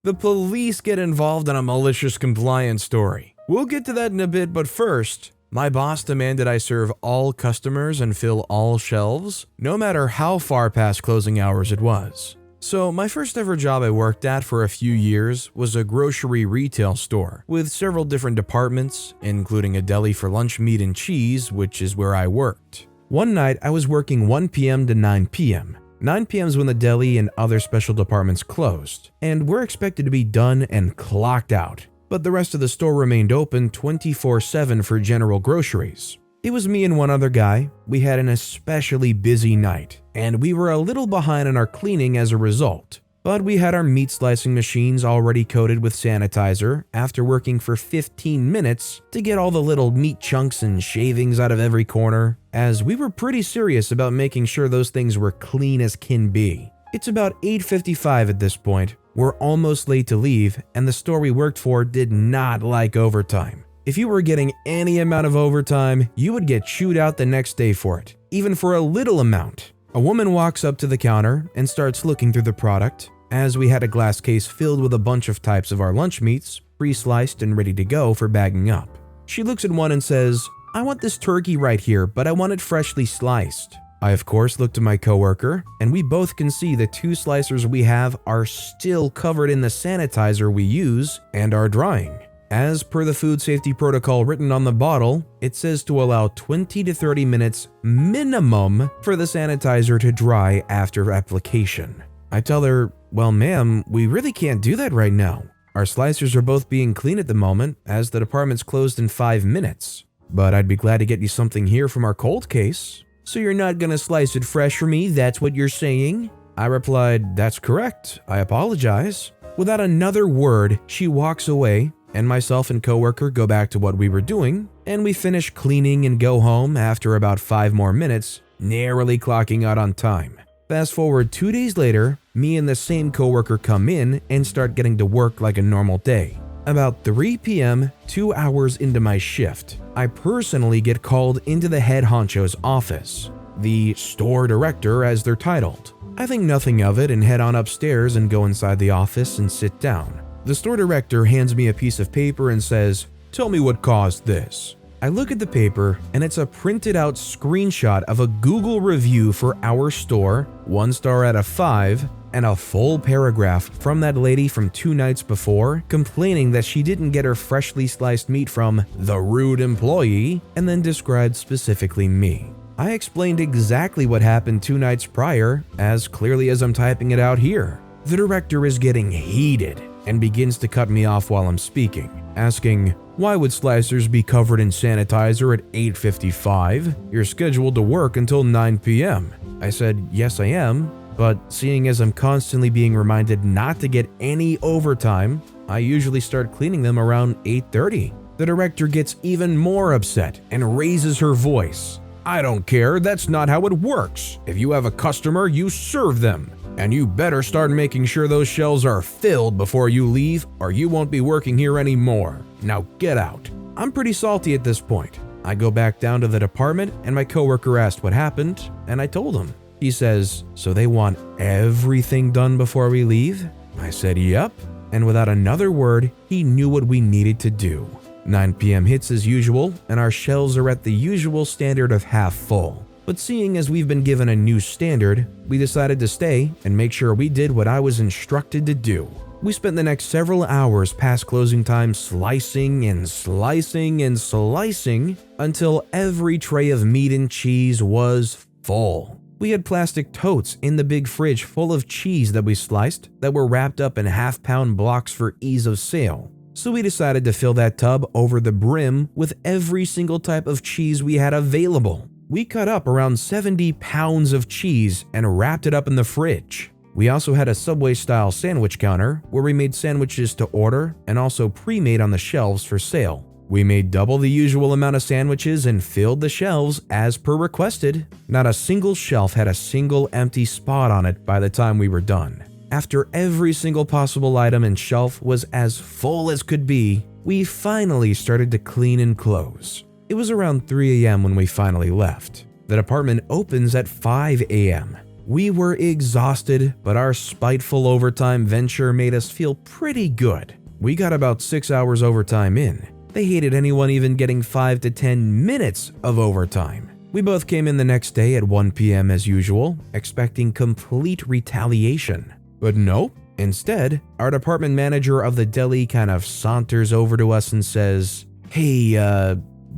The police get involved in a malicious compliance story. We'll get to that in a bit, but first, my boss demanded I serve all customers and fill all shelves, no matter how far past closing hours it was. So my first ever job I worked at for a few years was a grocery retail store with several different departments, including a deli for lunch meat and cheese, which is where I worked. One night I was working 1 p.m. to 9 p.m. 9 p.m. is when the deli and other special departments closed, and we're expected to be done and clocked out. But the rest of the store remained open 24/7 for general groceries. It was me and one other guy. We had an especially busy night, and we were a little behind on our cleaning as a result. But we had our meat slicing machines already coated with sanitizer after working for 15 minutes to get all the little meat chunks and shavings out of every corner, as we were pretty serious about making sure those things were clean as can be. It's about 8:55 at this point. We're almost late to leave, and the store we worked for did not like overtime. If you were getting any amount of overtime, you would get chewed out the next day for it, even for a little amount. A woman walks up to the counter and starts looking through the product, as we had a glass case filled with a bunch of types of our lunch meats, pre-sliced and ready to go for bagging up. She looks at one and says, "I want this turkey right here, but I want it freshly sliced." I of course looked at my coworker, and we both can see the 2 slicers we have are still covered in the sanitizer we use and are drying. As per the food safety protocol written on the bottle, it says to allow 20 to 30 minutes minimum for the sanitizer to dry after application. I tell her, "Well, ma'am, we really can't do that right now. Our slicers are both being cleaned at the moment, as the department's closed in 5 minutes. But I'd be glad to get you something here from our cold case." "So you're not gonna slice it fresh for me, that's what you're saying?" I replied, "That's correct. I apologize." Without another word, she walks away, and myself and coworker go back to what we were doing, and we finish cleaning and go home after about 5 more minutes, narrowly clocking out on time. Fast forward 2 days later, me and the same coworker come in and start getting to work like a normal day. About 3 p.m., 2 hours into my shift, I personally get called into the head honcho's office, the store director as they're titled. I think nothing of it and head on upstairs and go inside the office and sit down. The store director hands me a piece of paper and says, "Tell me what caused this." I look at the paper and it's a printed out screenshot of a Google review for our store, 1 star out of 5, and a full paragraph from that lady from 2 nights before complaining that she didn't get her freshly sliced meat from the rude employee, and then described specifically me. I explained exactly what happened 2 nights prior, as clearly as I'm typing it out here. The director is getting heated and begins to cut me off while I'm speaking, asking, "Why would slicers be covered in sanitizer at 8:55? You're scheduled to work until 9 p.m. I said, "Yes, I am, but seeing as I'm constantly being reminded not to get any overtime, I usually start cleaning them around 8:30. The director gets even more upset and raises her voice. "I don't care, that's not how it works. If you have a customer, you serve them. And you better start making sure those shelves are filled before you leave, or you won't be working here anymore. Now get out." I'm pretty salty at this point. I go back down to the department and my coworker asked what happened, and I told him. He says, "So they want everything done before we leave?" I said, "Yep." And without another word, he knew what we needed to do. 9 p.m. hits as usual, and our shelves are at the usual standard of half full. But seeing as we've been given a new standard, we decided to stay and make sure we did what I was instructed to do. We spent the next several hours past closing time slicing and slicing and slicing until every tray of meat and cheese was full. We had plastic totes in the big fridge full of cheese that we sliced that were wrapped up in half-pound blocks for ease of sale. So we decided to fill that tub over the brim with every single type of cheese we had available. We cut up around 70 pounds of cheese and wrapped it up in the fridge. We also had a Subway-style sandwich counter where we made sandwiches to order and also pre-made on the shelves for sale. We made double the usual amount of sandwiches and filled the shelves as per requested. Not a single shelf had a single empty spot on it by the time we were done. After every single possible item and shelf was as full as could be, we finally started to clean and close. It was around 3 a.m. when we finally left. The department opens at 5 a.m. We were exhausted, but our spiteful overtime venture made us feel pretty good. We got about 6 hours overtime in. They hated anyone even getting 5 to 10 minutes of overtime. We both came in the next day at 1 p.m. as usual, expecting complete retaliation. But nope. Instead, our department manager of the deli kind of saunters over to us and says, "Hey,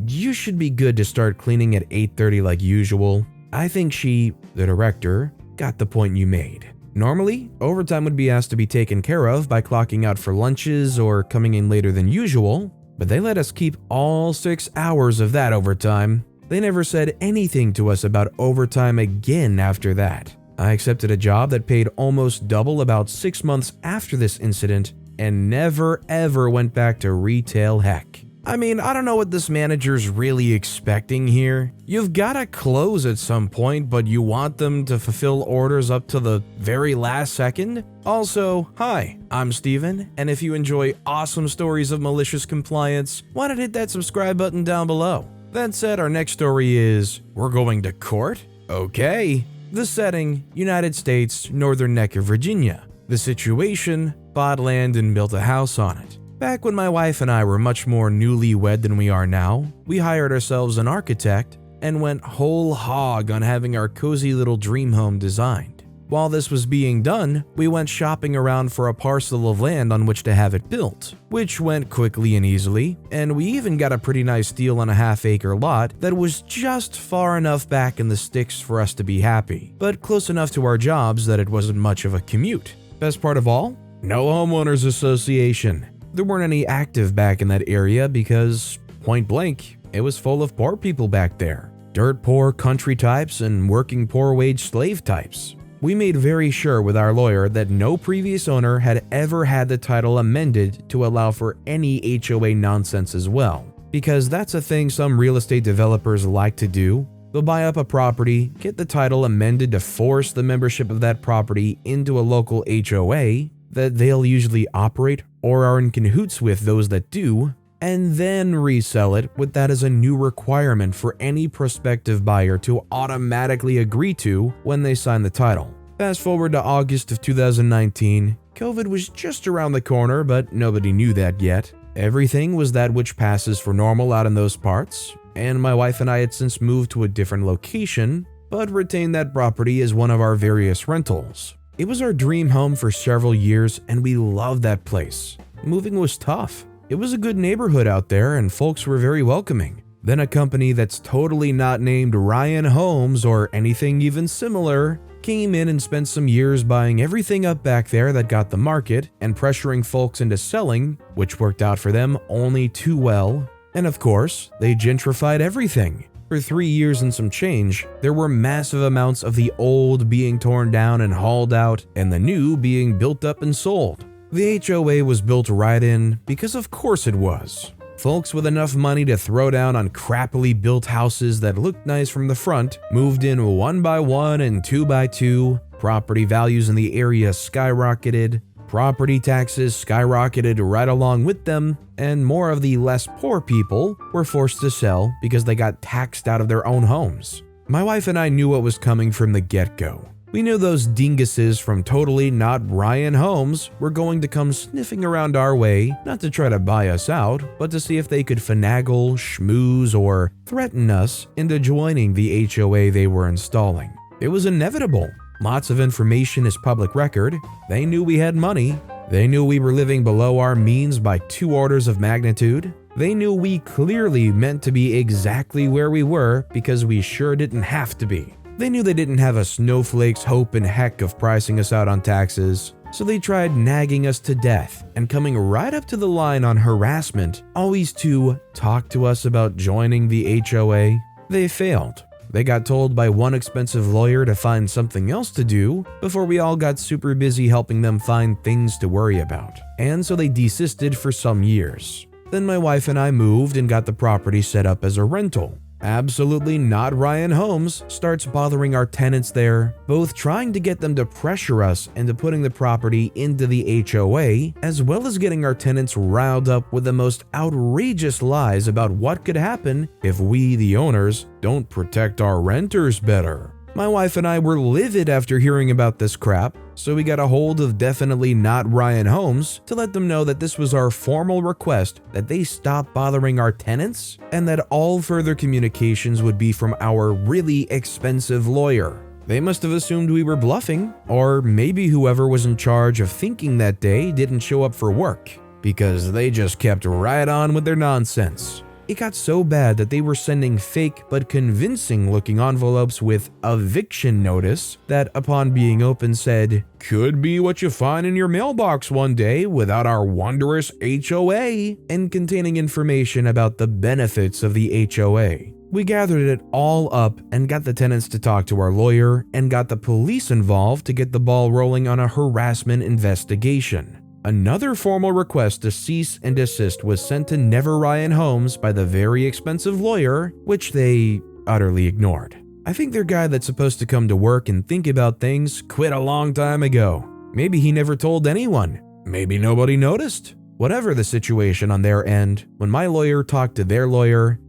you should be good to start cleaning at 8:30 like usual." I think she, the director, got the point you made. Normally, overtime would be asked to be taken care of by clocking out for lunches or coming in later than usual, but they let us keep all 6 hours of that overtime. They never said anything to us about overtime again after that. I accepted a job that paid almost double about 6 months after this incident and never ever went back to retail heck. I mean, I don't know what this manager's really expecting here. You've gotta close at some point, but you want them to fulfill orders up to the very last second? Also, hi, I'm Steven, and if you enjoy awesome stories of malicious compliance, why not hit that subscribe button down below? That said, our next story is, we're going to court? Okay. The setting, United States, Northern Neck of Virginia. The situation, bought land and built a house on it. Back when my wife and I were much more newlywed than we are now, we hired ourselves an architect and went whole hog on having our cozy little dream home designed. While this was being done, we went shopping around for a parcel of land on which to have it built, which went quickly and easily, and we even got a pretty nice deal on a half-acre lot that was just far enough back in the sticks for us to be happy, but close enough to our jobs that it wasn't much of a commute. Best part of all? No homeowners association. There weren't any active back in that area because, point blank, it was full of poor people back there. Dirt poor country types and working poor wage slave types. We made very sure with our lawyer that no previous owner had ever had the title amended to allow for any HOA nonsense as well, because that's a thing some real estate developers like to do. They'll buy up a property, get the title amended to force the membership of that property into a local HOA that they'll usually operate or are in cahoots with those that do, and then resell it with that as a new requirement for any prospective buyer to automatically agree to when they sign the title. Fast forward to August of 2019, COVID was just around the corner, but nobody knew that yet. Everything was that which passes for normal out in those parts, and my wife and I had since moved to a different location, but retained that property as one of our various rentals. It was our dream home for several years, and we loved that place. Moving was tough. It was a good neighborhood out there, and folks were very welcoming. Then a company that's totally not named Ryan Homes or anything even similar came in and spent some years buying everything up back there that got the market and pressuring folks into selling, which worked out for them only too well. And of course, they gentrified everything. For 3 years and some change, there were massive amounts of the old being torn down and hauled out, and the new being built up and sold. The HOA was built right in because of course it was. Folks with enough money to throw down on crappily built houses that looked nice from the front moved in 1 by 1 and 2 by 2. Property values in the area skyrocketed. Property taxes skyrocketed right along with them, and more of the less poor people were forced to sell because they got taxed out of their own homes. My wife and I knew what was coming from the get-go. We knew those dinguses from totally not Ryan Homes were going to come sniffing around our way, not to try to buy us out, but to see if they could finagle, schmooze, or threaten us into joining the HOA they were installing. It was inevitable. Lots of information is public record. They knew we had money. They knew we were living below our means by 2 orders of magnitude. They knew we clearly meant to be exactly where we were because we sure didn't have to be. They knew they didn't have a snowflake's hope and heck of pricing us out on taxes, so they tried nagging us to death and coming right up to the line on harassment, always to talk to us about joining the HOA. They failed. They got told by one expensive lawyer to find something else to do before we all got super busy helping them find things to worry about. And so they desisted for some years. Then my wife and I moved and got the property set up as a rental. Absolutely not Ryan Homes starts bothering our tenants there, both trying to get them to pressure us into putting the property into the HOA, as well as getting our tenants riled up with the most outrageous lies about what could happen if we, the owners, don't protect our renters better. My wife and I were livid after hearing about this crap, so we got a hold of definitely not Ryan Holmes to let them know that this was our formal request that they stop bothering our tenants and that all further communications would be from our really expensive lawyer. They must have assumed we were bluffing, or maybe whoever was in charge of thinking that day didn't show up for work, because they just kept right on with their nonsense. It got so bad that they were sending fake but convincing looking envelopes with eviction notice that upon being opened said, "Could be what you find in your mailbox one day without our wondrous HOA," and containing information about the benefits of the HOA. We gathered it all up and got the tenants to talk to our lawyer and got the police involved to get the ball rolling on a harassment investigation. Another formal request to cease and desist was sent to Never Ryan Holmes by the very expensive lawyer, which they utterly ignored. I think their guy that's supposed to come to work and think about things quit a long time ago. Maybe he never told anyone. Maybe nobody noticed. Whatever the situation on their end, when my lawyer talked to their lawyer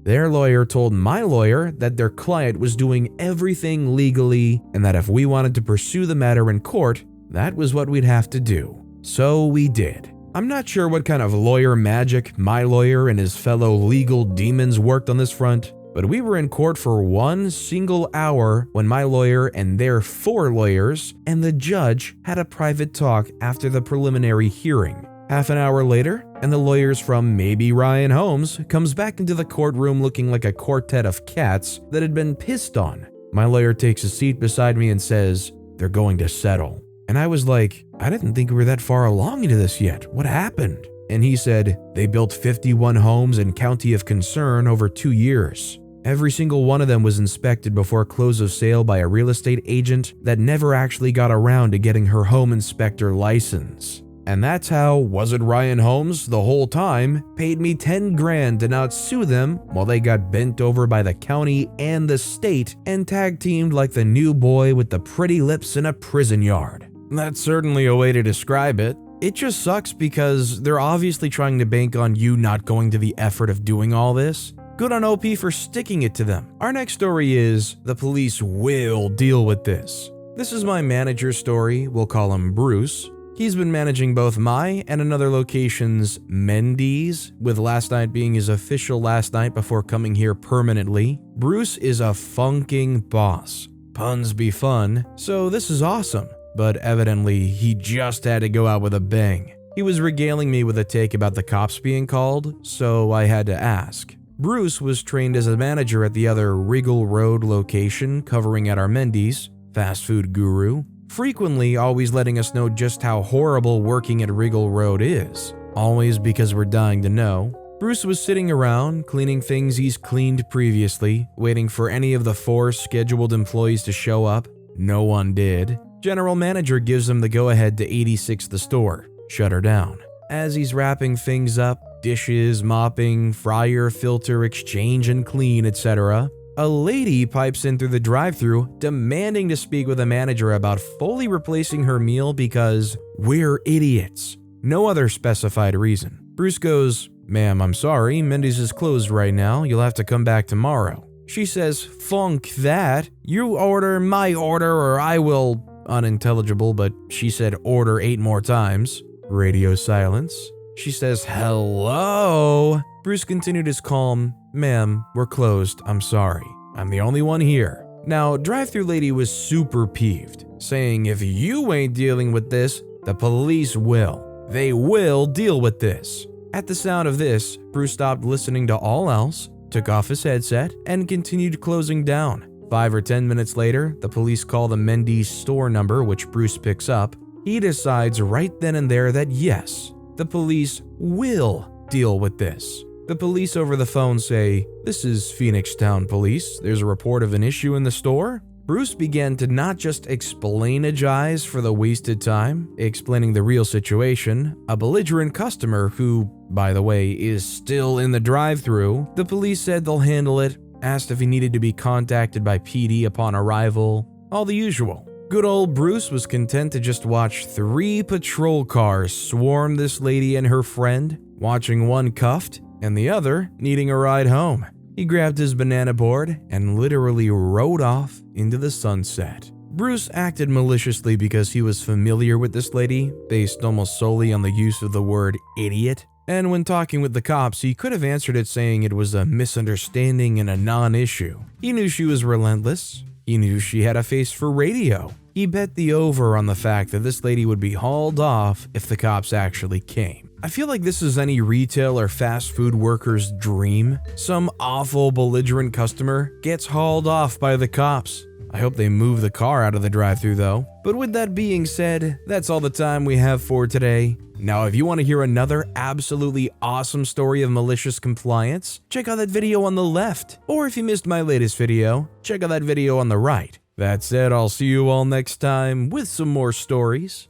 told my lawyer that their client was doing everything legally and that if we wanted to pursue the matter in court, that was what we'd have to do. So we did. I'm not sure what kind of lawyer magic my lawyer and his fellow legal demons worked on this front, but we were in court for 1 single hour when my lawyer and their 4 lawyers and the judge had a private talk after the preliminary hearing. Half an hour later, and the lawyers from maybe Ryan Holmes comes back into the courtroom looking like a quartet of cats that had been pissed on. My lawyer takes a seat beside me and says, "They're going to settle." And I was like, "I didn't think we were that far along into this yet. What happened?" And he said, "They built 51 homes in County of Concern over 2 years. Every single one of them was inspected before close of sale by a real estate agent that never actually got around to getting her home inspector license. And that's how Was It Ryan Holmes the whole time paid me 10 grand to not sue them while they got bent over by the county and the state and tag teamed like the new boy with the pretty lips in a prison yard." That's certainly a way to describe it. It just sucks because they're obviously trying to bank on you not going to the effort of doing all this. Good on OP for sticking it to them. Our next story is, the police will deal with this. This is my manager's story, we'll call him Bruce. He's been managing both my and another location's Mendy's, with last night being his official last night before coming here permanently. Bruce is a funking boss. Puns be fun, so this is awesome. But evidently, he just had to go out with a bang. He was regaling me with a take about the cops being called, so I had to ask. Bruce was trained as a manager at the other Regal Road location covering at our Mendy's, fast food guru, frequently always letting us know just how horrible working at Regal Road is, always because we're dying to know. Bruce was sitting around, cleaning things he's cleaned previously, waiting for any of the 4 scheduled employees to show up. No one did. General manager gives him the go-ahead to 86 the store, shut her down. As he's wrapping things up, dishes, mopping, fryer, filter, exchange and clean, etc., a lady pipes in through the drive-thru demanding to speak with a manager about fully replacing her meal because we're idiots. No other specified reason. Bruce goes, "Ma'am, I'm sorry, Mendy's is closed right now. You'll have to come back tomorrow." She says, "Funk that. You order my order or I will..." Unintelligible, but she said order 8 more times. Radio silence. She says, "Hello?" Bruce continued his calm, "Ma'am, we're closed. I'm sorry. I'm the only one here." Now, drive-thru lady was super peeved, saying if you ain't dealing with this, the police will. They will deal with this. At the sound of this, Bruce stopped listening to all else, took off his headset, and continued closing down. 5 or 10 minutes later, the police call the Mendy's store number, which Bruce picks up. He decides right then and there that yes, the police will deal with this. The police over the phone say, "This is Phoenix Town Police. There's a report of an issue in the store." Bruce began to not just explain-agize for the wasted time, explaining the real situation, a belligerent customer who, by the way, is still in the drive-thru. The police said they'll handle it, asked if he needed to be contacted by PD upon arrival, all the usual. Good old Bruce was content to just watch 3 patrol cars swarm this lady and her friend, watching one cuffed and the other needing a ride home. He grabbed his banana board and literally rode off into the sunset. Bruce acted maliciously because he was familiar with this lady, based almost solely on the use of the word idiot. And when talking with the cops, he could have answered it saying it was a misunderstanding and a non-issue. He knew she was relentless. He knew she had a face for radio. He bet the over on the fact that this lady would be hauled off if the cops actually came. I feel like this is any retail or fast food worker's dream. Some awful belligerent customer gets hauled off by the cops. I hope they move the car out of the drive-thru though. But with that being said, that's all the time we have for today. Now, if you want to hear another absolutely awesome story of malicious compliance, check out that video on the left. Or if you missed my latest video, check out that video on the right. That said, I'll see you all next time with some more stories.